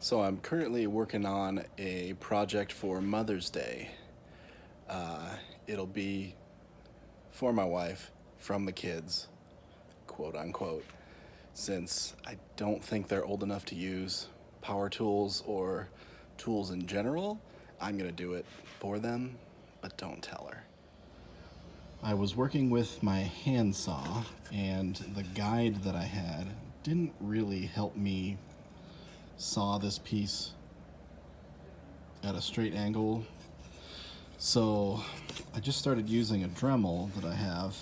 So I'm currently working on a project for Mother's Day. It'll be for my wife, from the kids, quote unquote, since I don't think they're old enough to use power tools or tools in general. I'm gonna do it for them, but don't tell her. I was working with my handsaw, and the guide that I had didn't really help me saw this piece at a straight angle. So I just started using a Dremel that I have,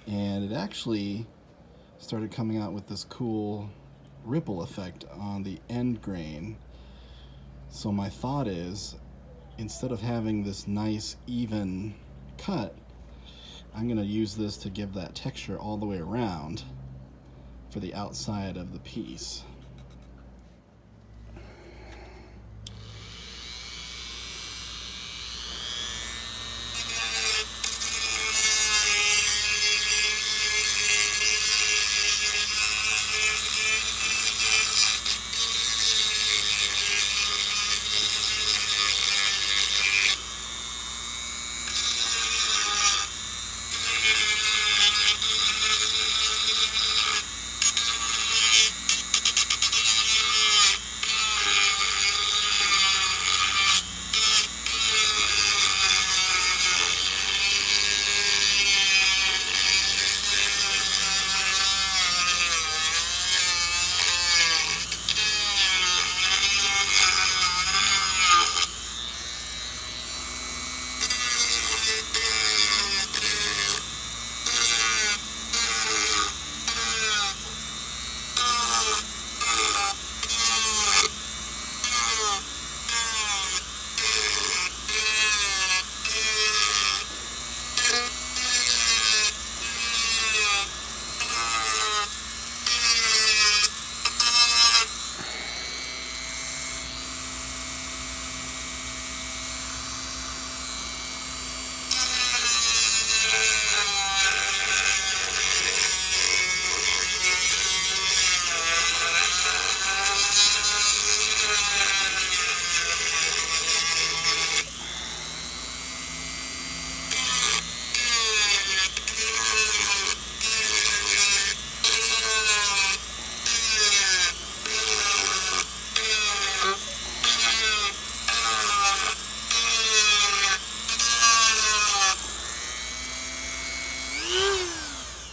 and it actually started coming out with this cool ripple effect on the end grain. So my thought is, instead of having this nice even cut, I'm gonna use this to give that texture all the way around for the outside of the piece.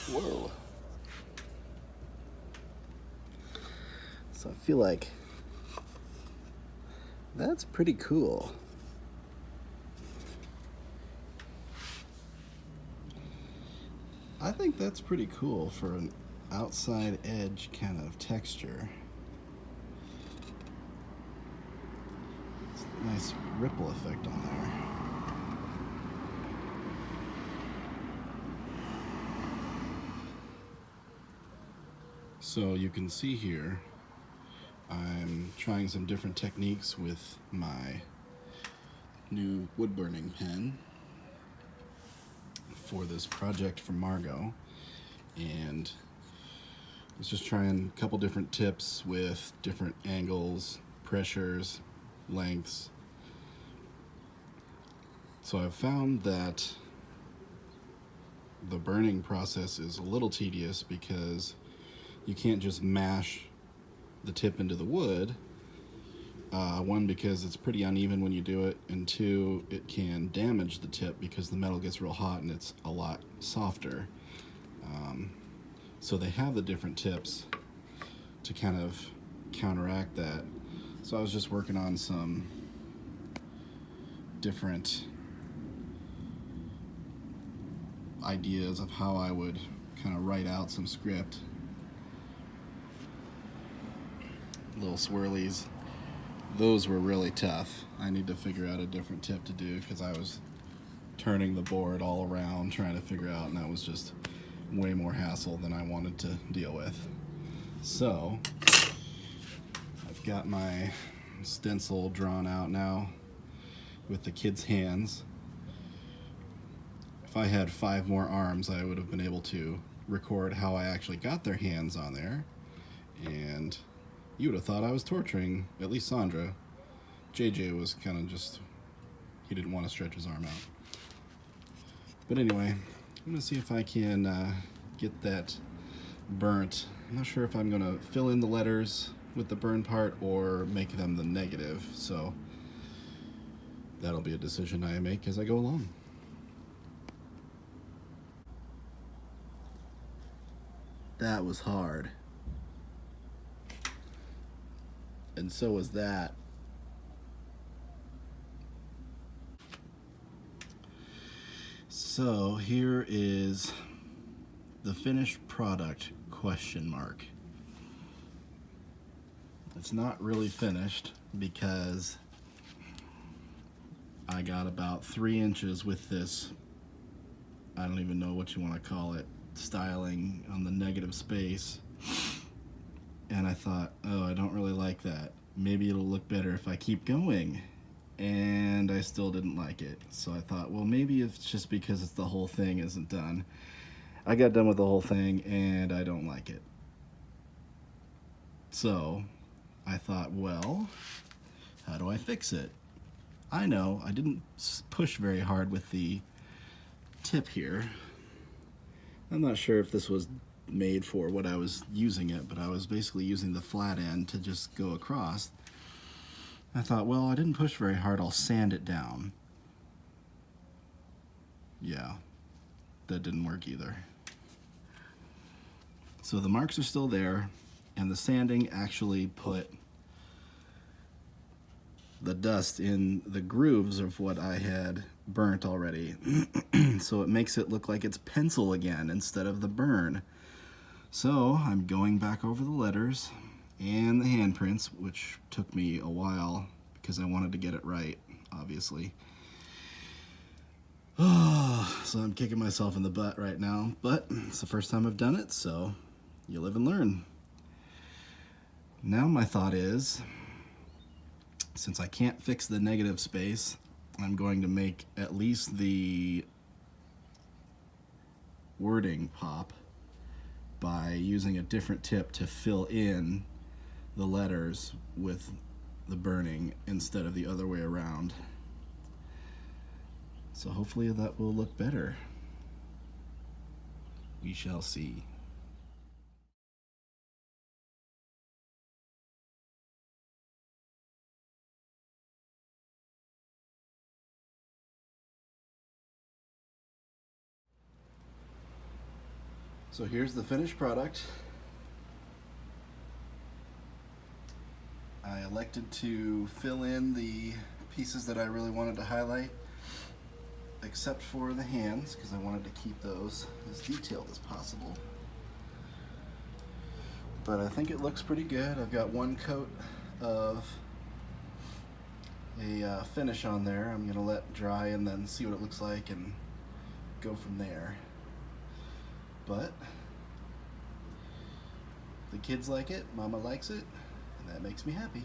Whoa. So I feel like that's pretty cool. I think that's pretty cool for an outside edge kind of texture. It's a nice ripple effect on there. So you can see here, I'm trying some different techniques with my new wood burning pen for this project for Margot, and I was just trying a couple different tips with different angles, pressures, lengths. So I've found that the burning process is a little tedious because you can't just mash the tip into the wood. One, because it's pretty uneven when you do it, and two, it can damage the tip because the metal gets real hot and it's a lot softer. So they have the different tips to kind of counteract that. So I was just working on some different ideas of how I would kind of write out some script. Little swirlies. Those were really tough. I need to figure out a different tip to do because I was turning the board all around trying to figure out, and that was just way more hassle than I wanted to deal with. So I've got my stencil drawn out now with the kids' hands. If I had 5 more arms, I would have been able to record how I actually got their hands on there, and You would have thought I was torturing at least Sandra. JJ was kind of just, he didn't want to stretch his arm out. But anyway, I'm going to see if I can get that burnt. I'm not sure if I'm going to fill in the letters with the burn part or make them the negative, so that'll be a decision I make as I go along. That was hard. And so was that. So here is the finished product, question mark. It's not really finished because I got about 3 inches with this, I don't even know what you want to call it, styling on the negative space. And I thought, oh, I don't really like that. Maybe it'll look better if I keep going. And I still didn't like it. So I thought, well, maybe it's just because it's the whole thing isn't done. I got done with the whole thing and I don't like it. So I thought, well, how do I fix it? I know I didn't push very hard with the tip here. I'm not sure if this was made for what I was using it, but I was basically using the flat end to just go across. I thought, well, I didn't push very hard, I'll sand it down. Yeah, that didn't work either. So the marks are still there, and the sanding actually put the dust in the grooves of what I had burnt already. So it makes it look like it's pencil again instead of the burn. So I'm going back over the letters and the handprints, which took me a while because I wanted to get it right, obviously. So I'm kicking myself in the butt right now, but it's the first time I've done it, so you live and learn. Now my thought is, since I can't fix the negative space, I'm going to make at least the wording pop by using a different tip to fill in the letters with the burning instead of the other way around. So hopefully that will look better. We shall see. So here's the finished product. I elected to fill in the pieces that I really wanted to highlight, except for the hands, because I wanted to keep those as detailed as possible. But I think it looks pretty good. I've got one coat of a finish on there. I'm gonna let dry and then see what it looks like and go from there. But the kids like it, Mama likes it, and that makes me happy.